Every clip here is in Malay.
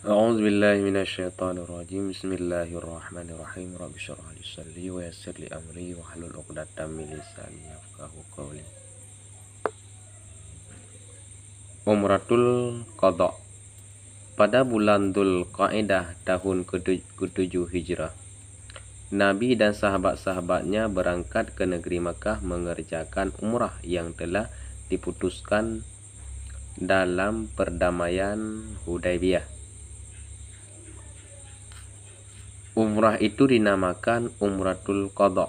A'udzu billahi minasyaitonir rajim. Bismillahirrahmanirrahim. Rabbi shrah li sadri wa yassir li amri wahlul 'uqdatam min lisani yafqahu qawli. Umratul Qadha. Pada bulan Dzulqa'dah tahun ke-7 Hijrah, Nabi dan sahabat-sahabatnya berangkat ke negeri Makkah mengerjakan umrah yang telah diputuskan dalam perdamaian Hudaybiyah. Umrah itu dinamakan Umratul Qadha,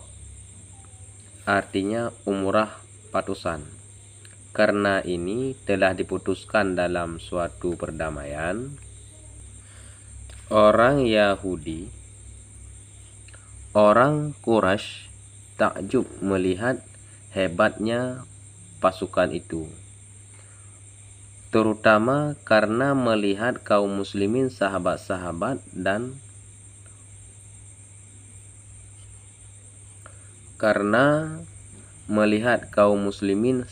artinya umrah patusan. Karena ini telah diputuskan dalam suatu perdamaian, orang Yahudi, orang Quraisy takjub melihat hebatnya pasukan itu, terutama karena melihat kaum muslimin sahabat-sahabat dan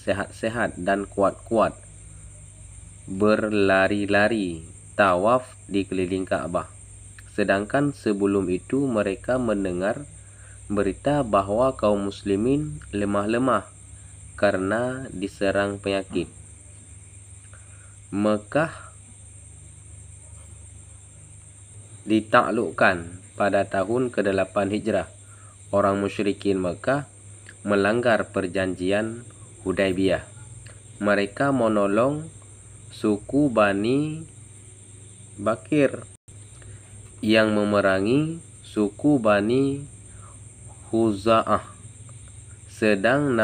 sehat-sehat dan kuat-kuat berlari-lari tawaf di keliling Ka'bah. Sedangkan sebelum itu mereka mendengar berita bahwa kaum muslimin lemah-lemah karena diserang penyakit. Mekah ditaklukkan pada tahun ke-8 Hijrah. Orang musyrikin Mekah melanggar perjanjian Hudaybiyah. Mereka menolong suku Bani Bakir yang memerangi suku Bani Khuza'ah. Sedang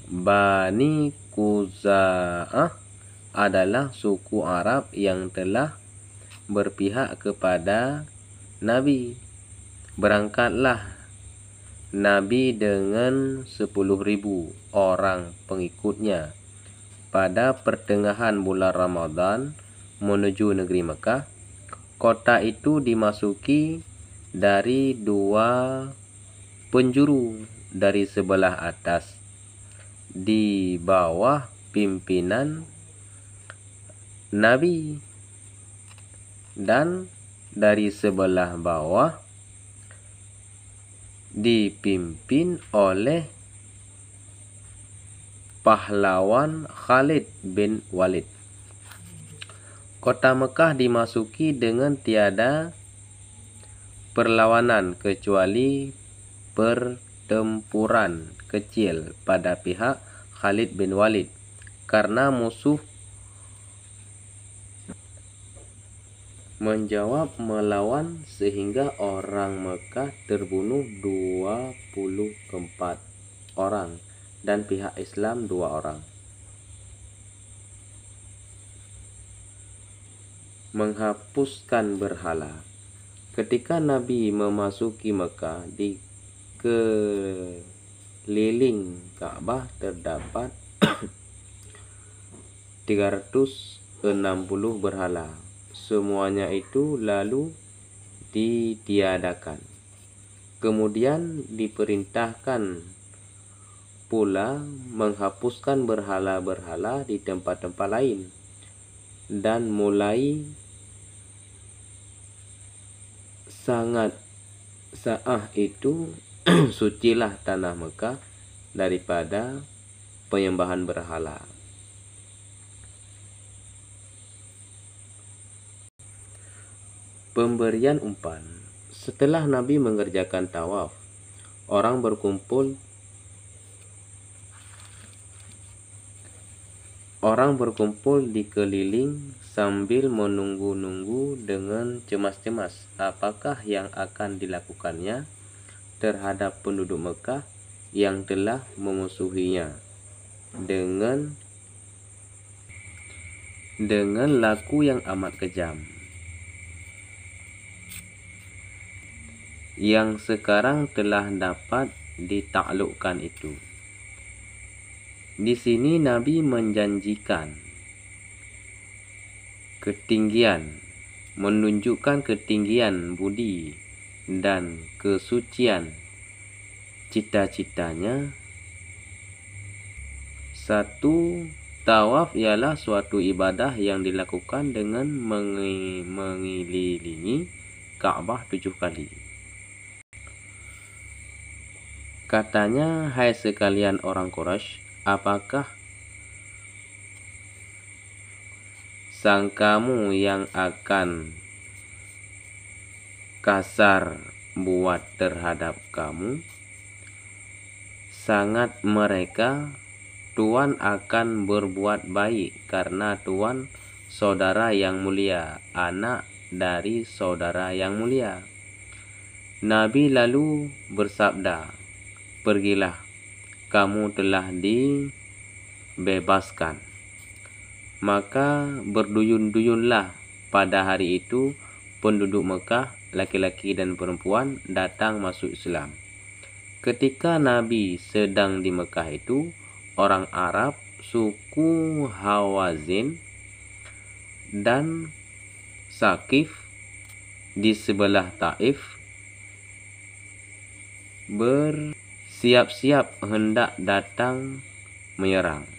Bani Khuza'ah adalah suku Arab yang telah berpihak kepada Nabi. Berangkatlah Nabi dengan 10.000 orang pengikutnya pada pertengahan bulan Ramadan menuju negeri Mekah. Kota itu dimasuki dari 2 penjuru, dari sebelah atas di bawah pimpinan Nabi dan dari sebelah bawah dipimpin oleh pahlawan Khalid bin Walid. Kota Mekah dimasuki dengan tiada perlawanan kecuali pertempuran kecil pada pihak Khalid bin Walid karena musuh menjawab melawan, sehingga orang Mekah terbunuh 24 orang dan pihak Islam 2 orang. Menghapuskan berhala. Ketika Nabi memasuki Mekah, di keliling Ka'bah terdapat 360 berhala. Semuanya itu lalu ditiadakan. Kemudian diperintahkan pula menghapuskan berhala-berhala di tempat-tempat lain. Dan mulai saat itu sucilah tanah Mekah daripada penyembahan berhala. Pemberian umpan. Setelah Nabi mengerjakan tawaf, orang berkumpul di keliling sambil menunggu-nunggu dengan cemas-cemas apakah yang akan dilakukannya terhadap penduduk Mekah yang telah memusuhinya dengan laku yang amat kejam, yang sekarang telah dapat ditaklukkan itu. Di sini Nabi menjanjikan menunjukkan ketinggian budi dan kesucian cita-citanya. 1. Tawaf ialah suatu ibadah yang dilakukan dengan mengelilingi Ka'bah 7 kali. Katanya, hai sekalian orang Quraisy, apakah sangkamu yang akan kasar buat terhadap kamu? Sangat mereka, Tuan akan berbuat baik karena Tuan saudara yang mulia, anak dari saudara yang mulia. Nabi lalu bersabda, pergilah, kamu telah dibebaskan. Maka berduyun-duyunlah pada hari itu penduduk Mekah, laki-laki dan perempuan, datang masuk Islam. Ketika Nabi sedang di Mekah itu, orang Arab suku Hawazin dan Saqif di sebelah Taif bersiap-siap hendak datang menyerang.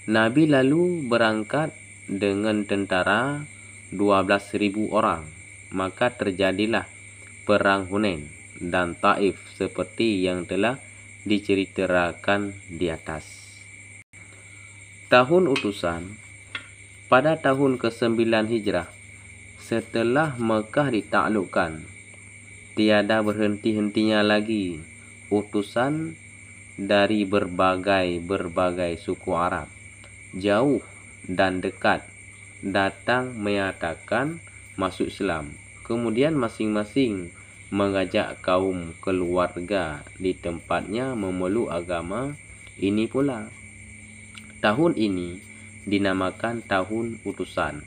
Nabi lalu berangkat dengan tentara 12.000 orang. Maka terjadilah perang Hunain dan Taif seperti yang telah diceritakan di atas. Tahun utusan. Pada tahun ke-9 Hijrah, setelah Mekah ditaklukkan, tiada berhenti-hentinya lagi utusan dari berbagai suku Arab, jauh dan dekat, datang menyatakan masuk Islam. Kemudian masing-masing mengajak kaum keluarga di tempatnya memeluk agama ini pula. Tahun ini dinamakan tahun utusan.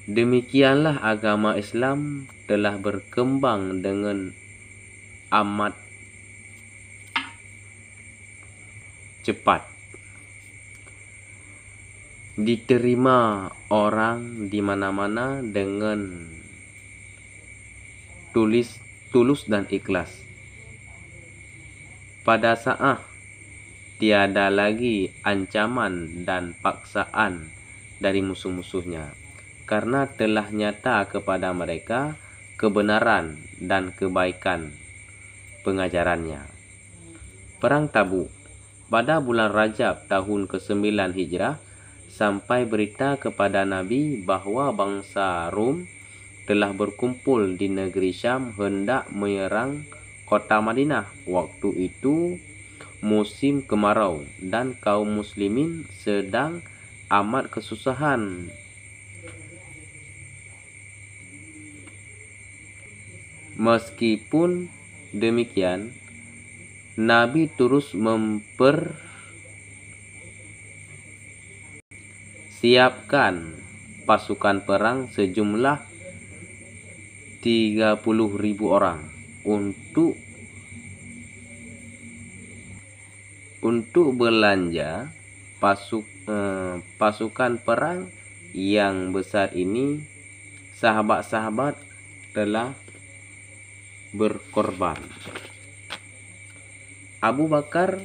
Demikianlah agama Islam telah berkembang dengan amat cepat. Diterima orang di mana-mana dengan tulus dan ikhlas. Pada saat tiada lagi ancaman dan paksaan dari musuh-musuhnya, karena telah nyata kepada mereka kebenaran dan kebaikan pengajarannya. Perang Tabuk. Pada bulan Rajab tahun ke-9 Hijrah, sampai berita kepada Nabi bahwa bangsa Rom telah berkumpul di negeri Syam hendak menyerang kota Madinah. Waktu itu musim kemarau dan kaum muslimin sedang amat kesusahan. Meskipun demikian, Nabi terus mempersiapkan pasukan perang sejumlah 30.000 orang untuk belanja pasukan perang yang besar ini. Sahabat-sahabat telah berkorban. Abu Bakar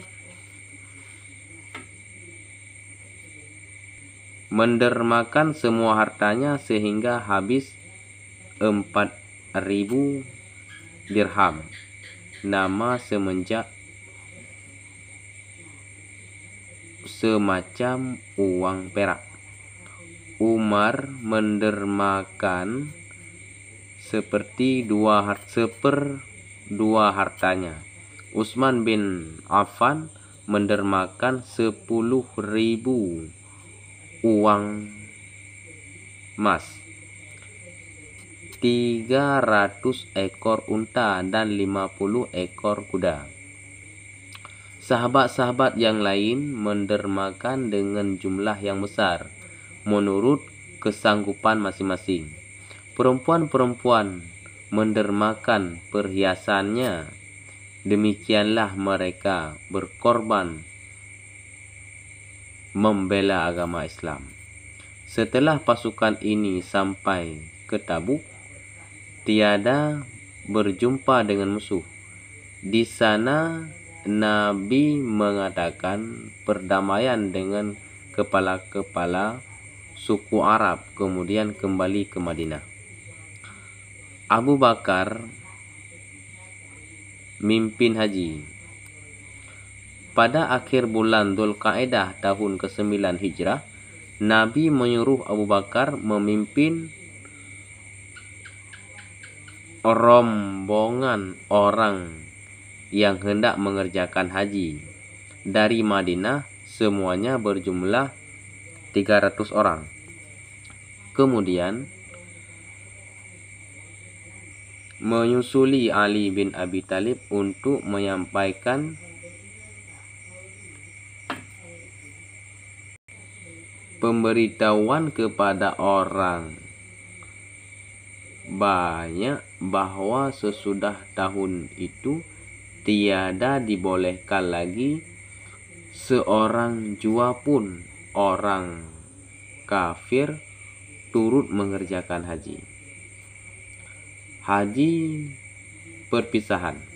mendermakan semua hartanya sehingga habis 4.000 dirham, nama semenjak semacam uang perak. Umar mendermakan seper-2 hartanya. Utsman bin Affan mendermakan 10.000 uang emas, 300 ekor unta dan 50 ekor kuda. Sahabat-sahabat yang lain mendermakan dengan jumlah yang besar menurut kesanggupan masing-masing. Perempuan-perempuan mendermakan perhiasannya. Demikianlah mereka berkorban membela agama Islam. Setelah pasukan ini sampai ke Tabuk, tiada berjumpa dengan musuh. Di sana Nabi mengadakan perdamaian dengan kepala-kepala suku Arab, kemudian kembali ke Madinah. Abu Bakar mimpin haji. Pada akhir bulan Dzulqa'dah tahun ke-9 Hijrah, Nabi menyuruh Abu Bakar memimpin rombongan orang yang hendak mengerjakan haji dari Madinah, semuanya berjumlah 300 orang. Kemudian menyusuli Ali bin Abi Thalib untuk menyampaikan pemberitahuan kepada orang banyak bahwa sesudah tahun itu tiada dibolehkan lagi seorang jua pun orang kafir turut mengerjakan haji. Haji perpisahan.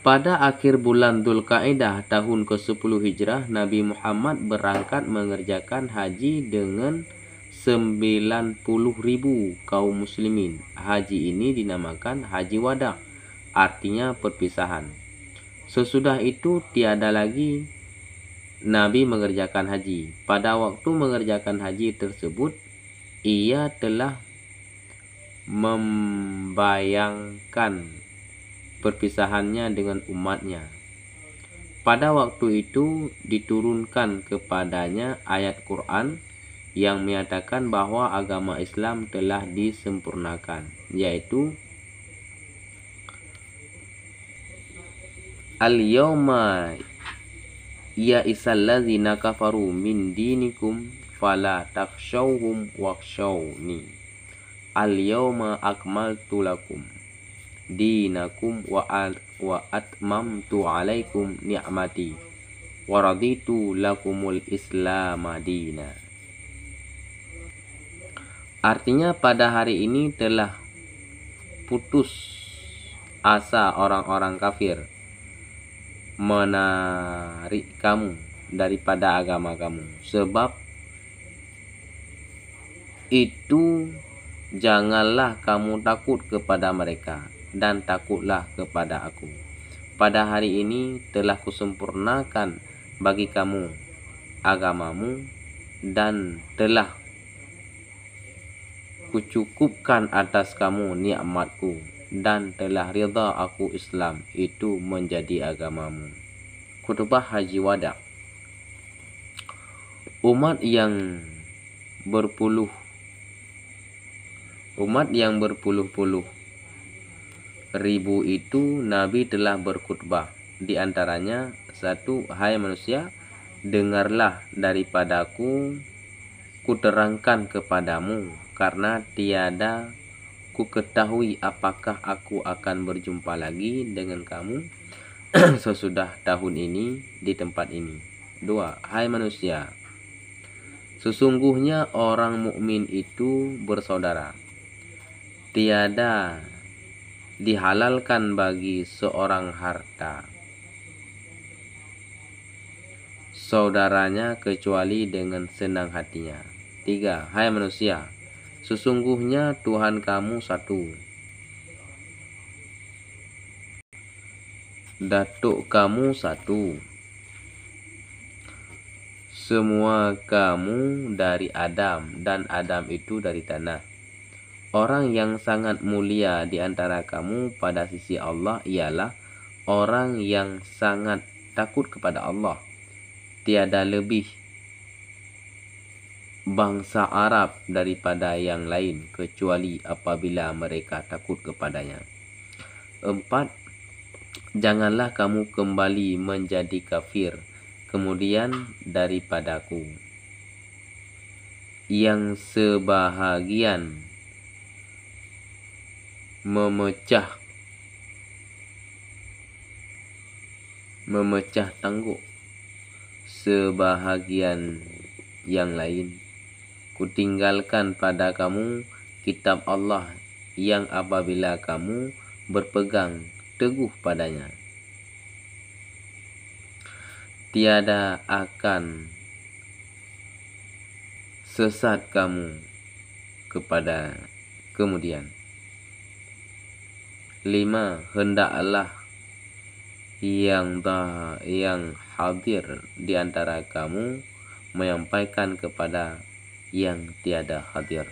Pada akhir bulan Dzulqa'dah tahun ke-10 Hijrah, Nabi Muhammad berangkat mengerjakan haji dengan 90.000 kaum muslimin. Haji ini dinamakan Haji Wada, artinya perpisahan. Sesudah itu tiada lagi Nabi mengerjakan haji. Pada waktu mengerjakan haji tersebut, ia telah membayangkan perpisahannya dengan umatnya. Pada waktu itu diturunkan kepadanya ayat Quran yang menyatakan bahwa agama Islam telah disempurnakan, yaitu Al-yawma ya'isal ladzina kafaru min dinikum fala takhshawhum wakhshawni. Al-yawma akmaltu lakum dinakum wa atmamtu alaikum ni'mati wa raditu lakumul Islam madina. Artinya pada hari ini telah putus asa orang-orang kafir menarik kamu daripada agama kamu. Sebab itu janganlah kamu takut kepada mereka dan takutlah kepada aku. Pada hari ini telah kusempurnakan bagi kamu agamamu dan telah kucukupkan atas kamu nikmatku dan telah ridha aku Islam itu menjadi agamamu. Khutbah Haji Wada. Umat yang berpuluh-puluh ribu itu Nabi telah berkhutbah. Di antaranya, 1. Hai manusia, dengarlah daripadaku, kuterangkan kepadamu, karena tiada ku ketahui apakah aku akan berjumpa lagi dengan kamu sesudah tahun ini di tempat ini. 2. Hai manusia, sesungguhnya orang mukmin itu bersaudara. Tiada dihalalkan bagi seorang harta saudaranya kecuali dengan senang hatinya. 3. Hai manusia, sesungguhnya Tuhan kamu satu. Datuk kamu satu. Semua kamu dari Adam, dan Adam itu dari tanah. Orang yang sangat mulia di antara kamu pada sisi Allah ialah orang yang sangat takut kepada Allah. Tiada lebih bangsa Arab daripada yang lain kecuali apabila mereka takut kepadanya. 4. Janganlah kamu kembali menjadi kafir kemudian daripadaku, yang sebahagian memecah tangguh sebahagian yang lain. Kutinggalkan pada kamu kitab Allah yang apabila kamu berpegang teguh padanya. Tiada akan sesat kamu kepada kemudian. 5. Hendaklah yang hadir di antara kamu menyampaikan kepada yang tiada hadir.